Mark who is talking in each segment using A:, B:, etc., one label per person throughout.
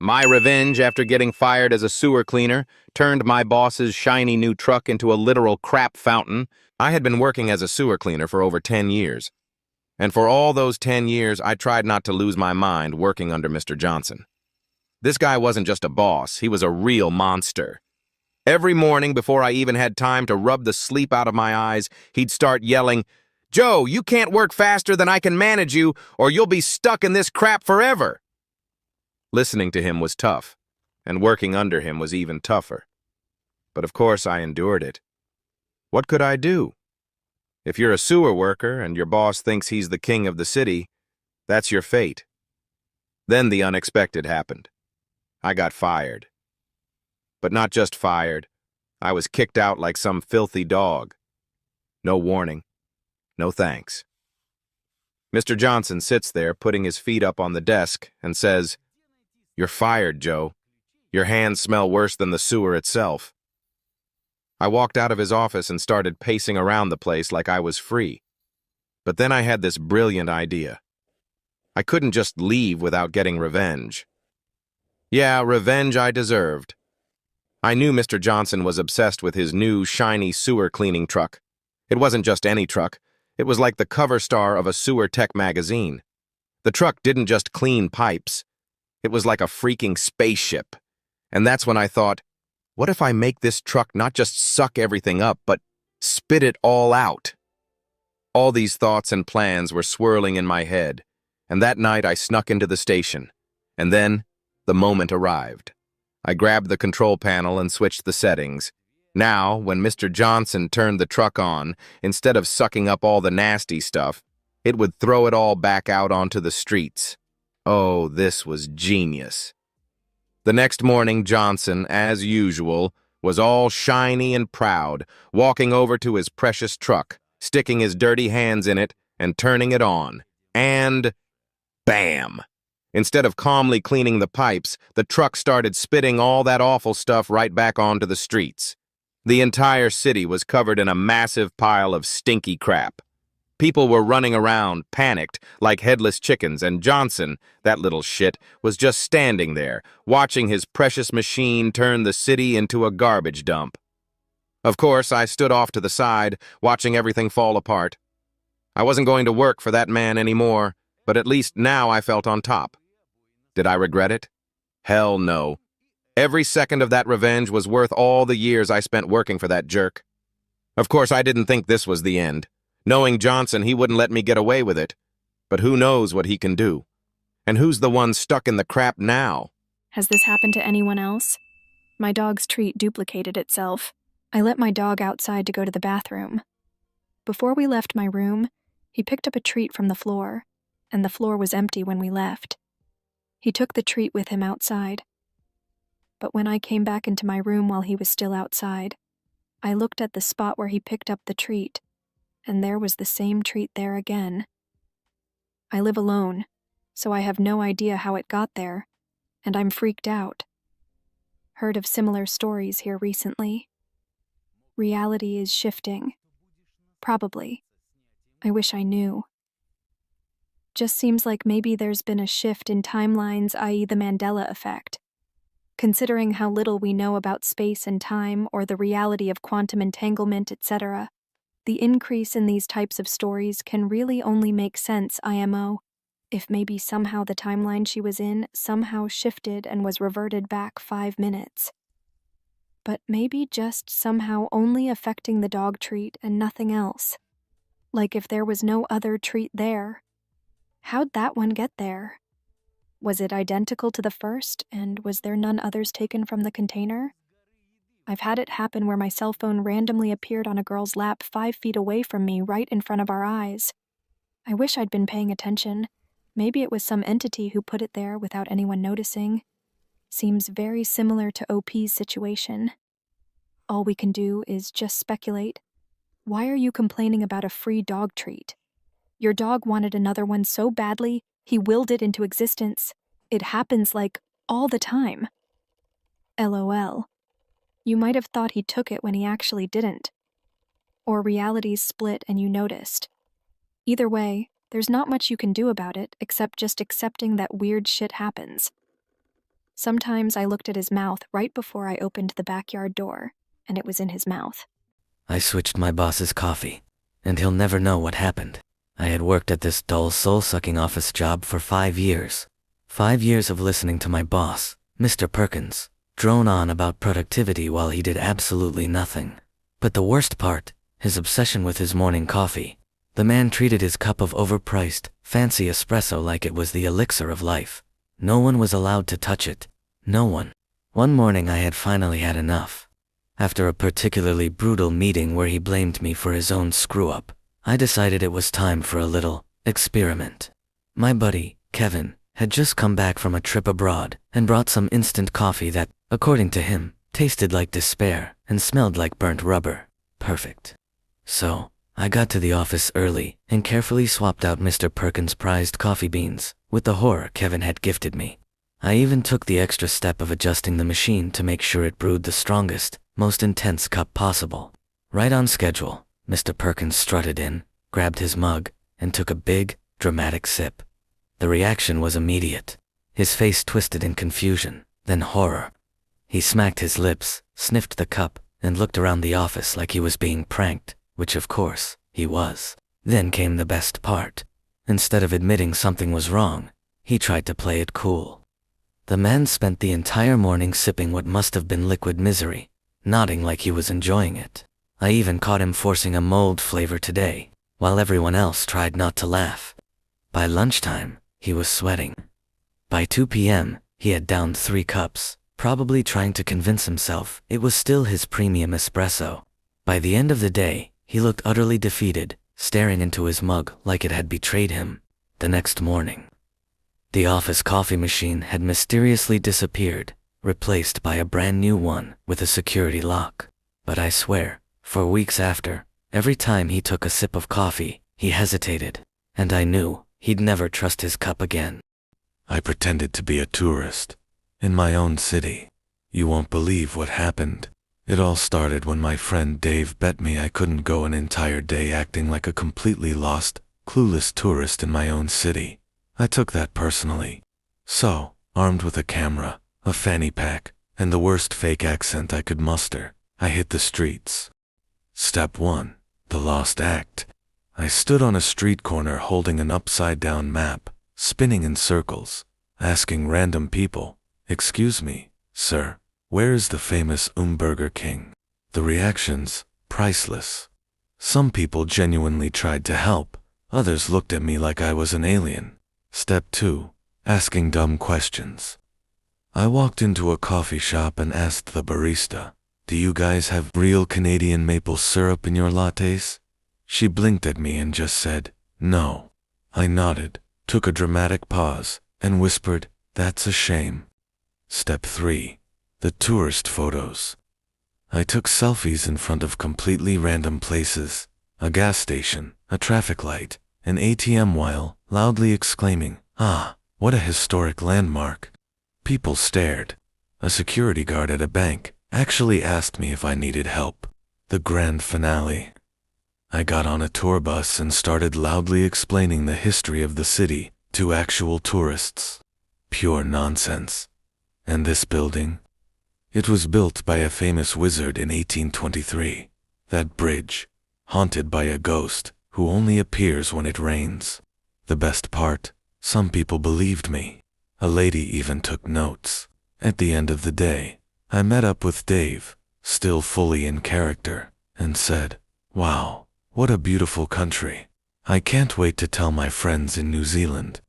A: My revenge after getting fired as a sewer cleaner turned my boss's shiny new truck into a literal crap fountain. I had been working as a sewer cleaner for over 10 years. And for all those 10 years, I tried not to lose my mind working under Mr. Johnson. This guy wasn't just a boss, he was a real monster. Every morning, before I even had time to rub the sleep out of my eyes, he'd start yelling, "Joe, you can't work faster than I can manage you, or you'll be stuck in this crap forever." Listening to him was tough, and working under him was even tougher. But of course I endured it. What could I do? If you're a sewer worker and your boss thinks he's the king of the city, that's your fate. Then the unexpected happened. I got fired. But not just fired. I was kicked out like some filthy dog. No warning. No thanks. Mr. Johnson sits there, putting his feet up on the desk, and says, "You're fired, Joe. Your hands smell worse than the sewer itself." I walked out of his office and started pacing around the place like I was free. But then I had this brilliant idea. I couldn't just leave without getting revenge. Yeah, revenge I deserved. I knew Mr. Johnson was obsessed with his new, shiny sewer cleaning truck. It wasn't just any truck. It was like the cover star of a sewer tech magazine. The truck didn't just clean pipes. It was like a freaking spaceship. And that's when I thought, what if I make this truck not just suck everything up, but spit it all out? All these thoughts and plans were swirling in my head, and that night I snuck into the station. And then, the moment arrived. I grabbed the control panel and switched the settings. Now, when Mr. Johnson turned the truck on, instead of sucking up all the nasty stuff, it would throw it all back out onto the streets. Oh, this was genius. The next morning, Johnson, as usual, was all shiny and proud, walking over to his precious truck, sticking his dirty hands in it and turning it on. And bam! Instead of calmly cleaning the pipes, the truck started spitting all that awful stuff right back onto the streets. The entire city was covered in a massive pile of stinky crap. People were running around, panicked, like headless chickens, and Johnson, that little shit, was just standing there, watching his precious machine turn the city into a garbage dump. Of course, I stood off to the side, watching everything fall apart. I wasn't going to work for that man anymore, but at least now I felt on top. Did I regret it? Hell no. Every second of that revenge was worth all the years I spent working for that jerk. Of course, I didn't think this was the end. Knowing Johnson, he wouldn't let me get away with it. But who knows what he can do? And who's the one stuck in the crap now?
B: Has this happened to anyone else? My dog's treat duplicated itself. I let my dog outside to go to the bathroom. Before we left my room, he picked up a treat from the floor, and the floor was empty when we left. He took the treat with him outside. But when I came back into my room while he was still outside, I looked at the spot where he picked up the treat, and there was the same treat there again. I live alone, so I have no idea how it got there, and I'm freaked out. Heard of similar stories here recently. Reality is shifting. Probably. I wish I knew. Just seems like maybe there's been a shift in timelines, i.e. the Mandela effect. Considering how little we know about space and time or the reality of quantum entanglement, etc., the increase in these types of stories can really only make sense, IMO, if maybe somehow the timeline she was in somehow shifted and was reverted back 5 minutes. But maybe just somehow only affecting the dog treat and nothing else. Like if there was no other treat there. How'd that one get there? Was it identical to the first, and was there none others taken from the container? I've had it happen where my cell phone randomly appeared on a girl's lap 5 feet away from me right in front of our eyes. I wish I'd been paying attention. Maybe it was some entity who put it there without anyone noticing. Seems very similar to OP's situation. All we can do is just speculate. Why are you complaining about a free dog treat? Your dog wanted another one so badly, he willed it into existence. It happens like all the time. LOL. You might have thought he took it when he actually didn't. Or realities split and you noticed. Either way, there's not much you can do about it except just accepting that weird shit happens. Sometimes I looked at his mouth right before I opened the backyard door, and it was in his mouth.
C: I switched my boss's coffee, and he'll never know what happened. I had worked at this dull, soul-sucking office job for 5 years. 5 years of listening to my boss, Mr. Perkins, drone on about productivity while he did absolutely nothing. But the worst part, his obsession with his morning coffee. The man treated his cup of overpriced, fancy espresso like it was the elixir of life. No one was allowed to touch it. No one. One morning I had finally had enough. After a particularly brutal meeting where he blamed me for his own screw-up, I decided it was time for a little experiment. My buddy, Kevin, had just come back from a trip abroad and brought some instant coffee that, according to him, tasted like despair and smelled like burnt rubber. Perfect. So, I got to the office early and carefully swapped out Mr. Perkins' prized coffee beans with the horror Kevin had gifted me. I even took the extra step of adjusting the machine to make sure it brewed the strongest, most intense cup possible. Right on schedule, Mr. Perkins strutted in, grabbed his mug, and took a big, dramatic sip. The reaction was immediate. His face twisted in confusion, then horror. He smacked his lips, sniffed the cup, and looked around the office like he was being pranked, which of course, he was. Then came the best part. Instead of admitting something was wrong, he tried to play it cool. The man spent the entire morning sipping what must have been liquid misery, nodding like he was enjoying it. I even caught him forcing a mold flavor today, while everyone else tried not to laugh. By lunchtime, he was sweating. By 2 p.m., he had downed 3 cups, probably trying to convince himself it was still his premium espresso. By the end of the day, he looked utterly defeated, staring into his mug like it had betrayed him. The next morning, the office coffee machine had mysteriously disappeared, replaced by a brand new one with a security lock. But I swear, for weeks after, every time he took a sip of coffee, he hesitated, and I knew he'd never trust his cup again.
D: I pretended to be a tourist in my own city. You won't believe what happened. It all started when my friend Dave bet me I couldn't go an entire day acting like a completely lost, clueless tourist in my own city. I took that personally. So, armed with a camera, a fanny pack, and the worst fake accent I could muster, I hit the streets. Step 1. The Lost Act. I stood on a street corner holding an upside-down map, spinning in circles, asking random people, "Excuse me, sir, where is the famous Burger King?" The reactions, priceless. Some people genuinely tried to help, others looked at me like I was an alien. Step 2. Asking dumb questions. I walked into a coffee shop and asked the barista, "Do you guys have real Canadian maple syrup in your lattes?" She blinked at me and just said, "No." I nodded, took a dramatic pause, and whispered, "That's a shame." Step 3. The tourist photos. I took selfies in front of completely random places, a gas station, a traffic light, an ATM while loudly exclaiming, "Ah, what a historic landmark." People stared. A security guard at a bank actually asked me if I needed help. The grand finale. I got on a tour bus and started loudly explaining the history of the city to actual tourists. Pure nonsense. And this building? It was built by a famous wizard in 1823. That bridge, haunted by a ghost who only appears when it rains. The best part, some people believed me. A lady even took notes. At the end of the day, I met up with Dave, still fully in character, and said, "Wow, what a beautiful country. I can't wait to tell my friends in New Zealand."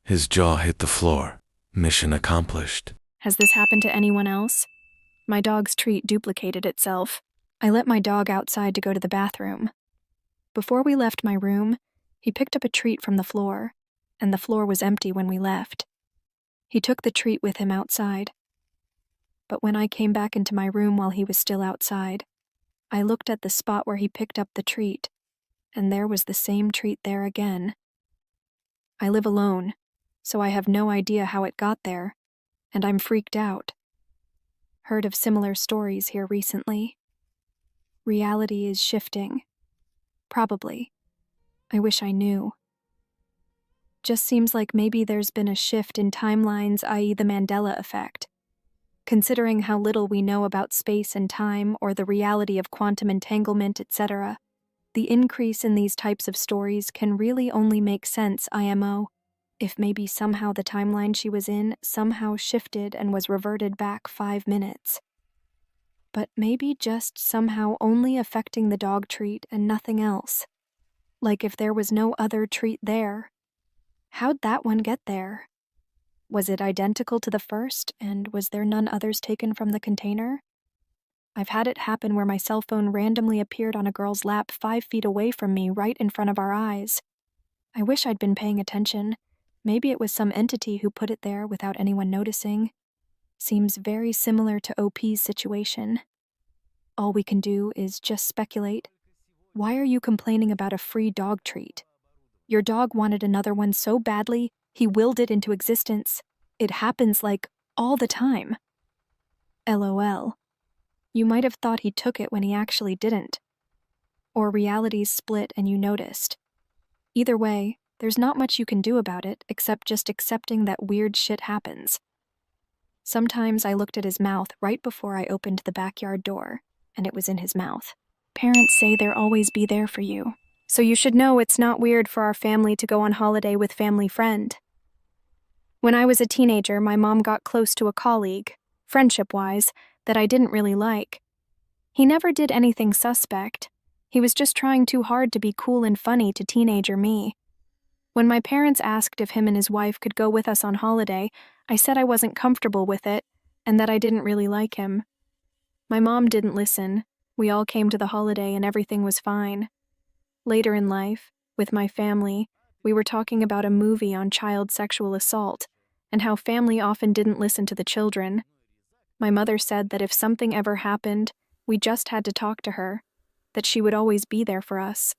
D: His jaw hit the floor. Mission accomplished.
B: Has this happened to anyone else? My dog's treat duplicated itself. I let my dog outside to go to the bathroom. Before we left my room, he picked up a treat from the floor, and the floor was empty when we left. He took the treat with him outside. But when I came back into my room while he was still outside, I looked at the spot where he picked up the treat, and there was the same treat there again. I live alone, so I have no idea how it got there, and I'm freaked out. Heard of similar stories here recently. Reality is shifting. Probably. I wish I knew. Just seems like maybe there's been a shift in timelines, i.e. the Mandela effect. Considering how little we know about space and time or the reality of quantum entanglement, etc., the increase in these types of stories can really only make sense, IMO, if maybe somehow the timeline she was in somehow shifted and was reverted back 5 minutes. But maybe just somehow only affecting the dog treat and nothing else. Like if there was no other treat there. How'd that one get there? Was it identical to the first, and was there none others taken from the container? I've had it happen where my cell phone randomly appeared on a girl's lap 5 feet away from me right in front of our eyes. I wish I'd been paying attention. Maybe it was some entity who put it there without anyone noticing. Seems very similar to OP's situation. All we can do is just speculate. Why are you complaining about a free dog treat? Your dog wanted another one so badly, he willed it into existence. It happens like all the time. LOL. You might have thought he took it when he actually didn't. Or realities split and you noticed. Either way, there's not much you can do about it except just accepting that weird shit happens. Sometimes I looked at his mouth right before I opened the backyard door, and it was in his mouth. Parents say they'll always be there for you, so you should know it's not weird for our family to go on holiday with family friend. When I was a teenager, my mom got close to a colleague, friendship-wise, that I didn't really like. He never did anything suspect. He was just trying too hard to be cool and funny to teenager me. When my parents asked if him and his wife could go with us on holiday, I said I wasn't comfortable with it, and that I didn't really like him. My mom didn't listen. We all came to the holiday and everything was fine. Later in life, with my family, we were talking about a movie on child sexual assault, and how family often didn't listen to the children. My mother said that if something ever happened, we just had to talk to her, that she would always be there for us.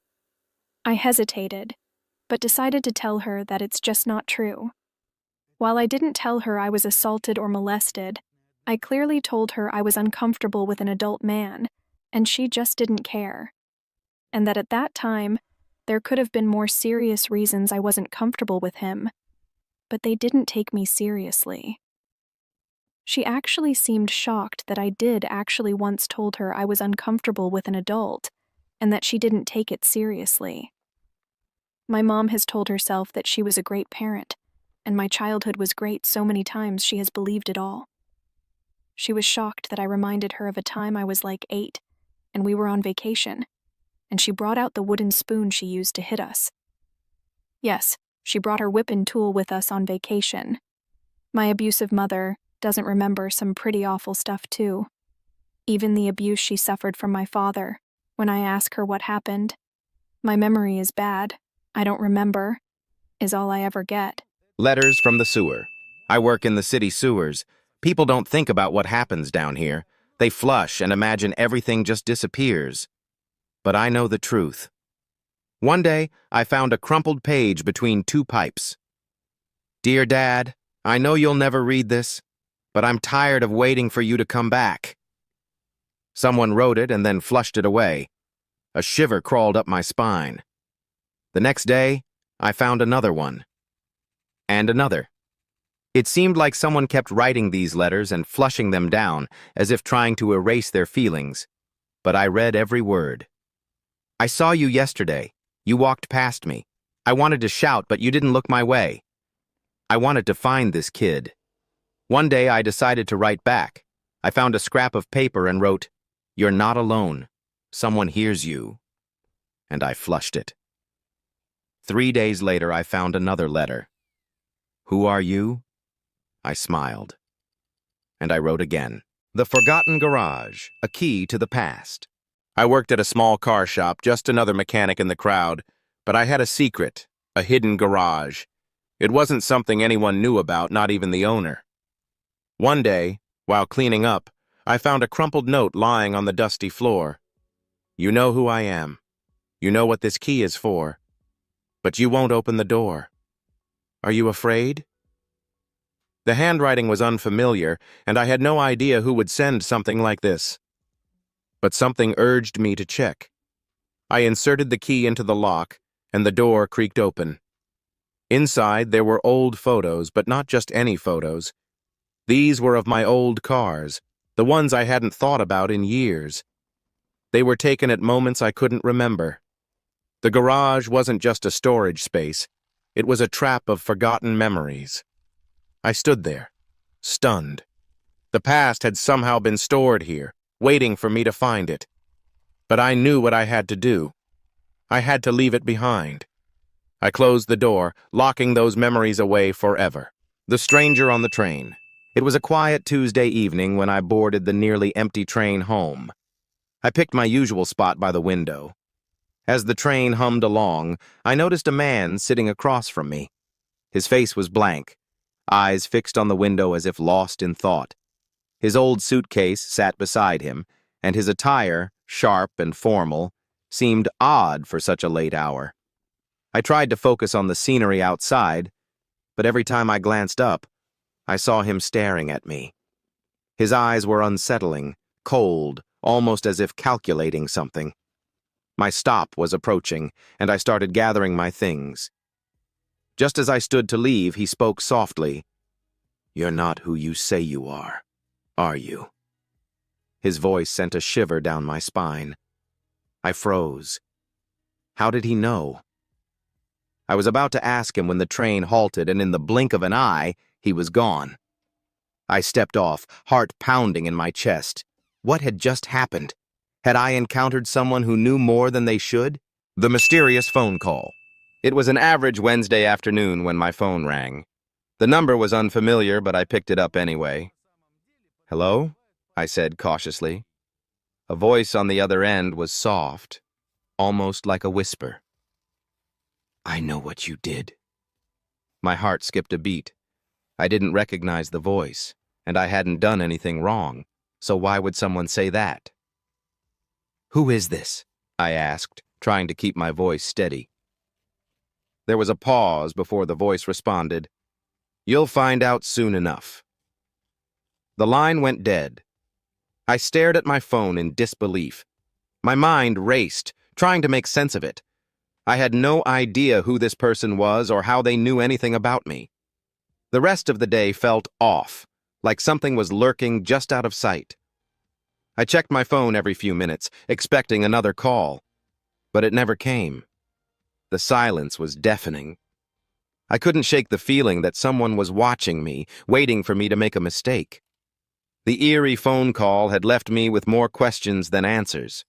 B: I hesitated, but decided to tell her that it's just not true. While I didn't tell her I was assaulted or molested, I clearly told her I was uncomfortable with an adult man, and she just didn't care. And that at that time, there could have been more serious reasons I wasn't comfortable with him, but they didn't take me seriously. She actually seemed shocked that I did actually once told her I was uncomfortable with an adult, and that she didn't take it seriously. My mom has told herself that she was a great parent, and my childhood was great so many times she has believed it all. She was shocked that I reminded her of a time I was like 8, and we were on vacation, and she brought out the wooden spoon she used to hit us. Yes, she brought her whipping tool with us on vacation. My abusive mother doesn't remember some pretty awful stuff too. Even the abuse she suffered from my father, when I ask her what happened. My memory is bad. I don't remember, is all I ever get.
A: Letters from the sewer. I work in the city sewers. People don't think about what happens down here. They flush and imagine everything just disappears. But I know the truth. One day, I found a crumpled page between 2 pipes. Dear Dad, I know you'll never read this, but I'm tired of waiting for you to come back. Someone wrote it and then flushed it away. A shiver crawled up my spine. The next day, I found another one. And another. It seemed like someone kept writing these letters and flushing them down, as if trying to erase their feelings. But I read every word. I saw you yesterday. You walked past me. I wanted to shout, but you didn't look my way. I wanted to find this kid. One day I decided to write back. I found a scrap of paper and wrote, "You're not alone. Someone hears you." And I flushed it. 3 days later I found another letter. Who are you? I smiled. And I wrote again. The Forgotten Garage, a key to the past. I worked at a small car shop, just another mechanic in the crowd, but I had a secret, a hidden garage. It wasn't something anyone knew about, not even the owner. One day, while cleaning up, I found a crumpled note lying on the dusty floor. You know who I am. You know what this key is for. But you won't open the door. Are you afraid? The handwriting was unfamiliar, and I had no idea who would send something like this. But something urged me to check. I inserted the key into the lock, and the door creaked open. Inside, there were old photos, but not just any photos. These were of my old cars, the ones I hadn't thought about in years. They were taken at moments I couldn't remember. The garage wasn't just a storage space. It was a trap of forgotten memories. I stood there, stunned. The past had somehow been stored here, waiting for me to find it. But I knew what I had to do. I had to leave it behind. I closed the door, locking those memories away forever. The stranger on the train. It was a quiet Tuesday evening when I boarded the nearly empty train home. I picked my usual spot by the window. As the train hummed along, I noticed a man sitting across from me. His face was blank, eyes fixed on the window as if lost in thought. His old suitcase sat beside him, and his attire, sharp and formal, seemed odd for such a late hour. I tried to focus on the scenery outside, but every time I glanced up, I saw him staring at me. His eyes were unsettling, cold, almost as if calculating something. My stop was approaching, and I started gathering my things. Just as I stood to leave, he spoke softly. "You're not who you say you are you?" His voice sent a shiver down my spine. I froze. How did he know? I was about to ask him when the train halted, and in the blink of an eye, he was gone. I stepped off, heart pounding in my chest. What had just happened? Had I encountered someone who knew more than they should? The mysterious phone call. It was an average Wednesday afternoon when my phone rang. The number was unfamiliar, but I picked it up anyway. "Hello?" I said cautiously. A voice on the other end was soft, almost like a whisper. "I know what you did." My heart skipped a beat. I didn't recognize the voice, and I hadn't done anything wrong, so why would someone say that? "Who is this?" I asked, trying to keep my voice steady. There was a pause before the voice responded. "You'll find out soon enough." The line went dead. I stared at my phone in disbelief. My mind raced, trying to make sense of it. I had no idea who this person was or how they knew anything about me. The rest of the day felt off, like something was lurking just out of sight. I checked my phone every few minutes, expecting another call, but it never came. The silence was deafening. I couldn't shake the feeling that someone was watching me, waiting for me to make a mistake. The eerie phone call had left me with more questions than answers.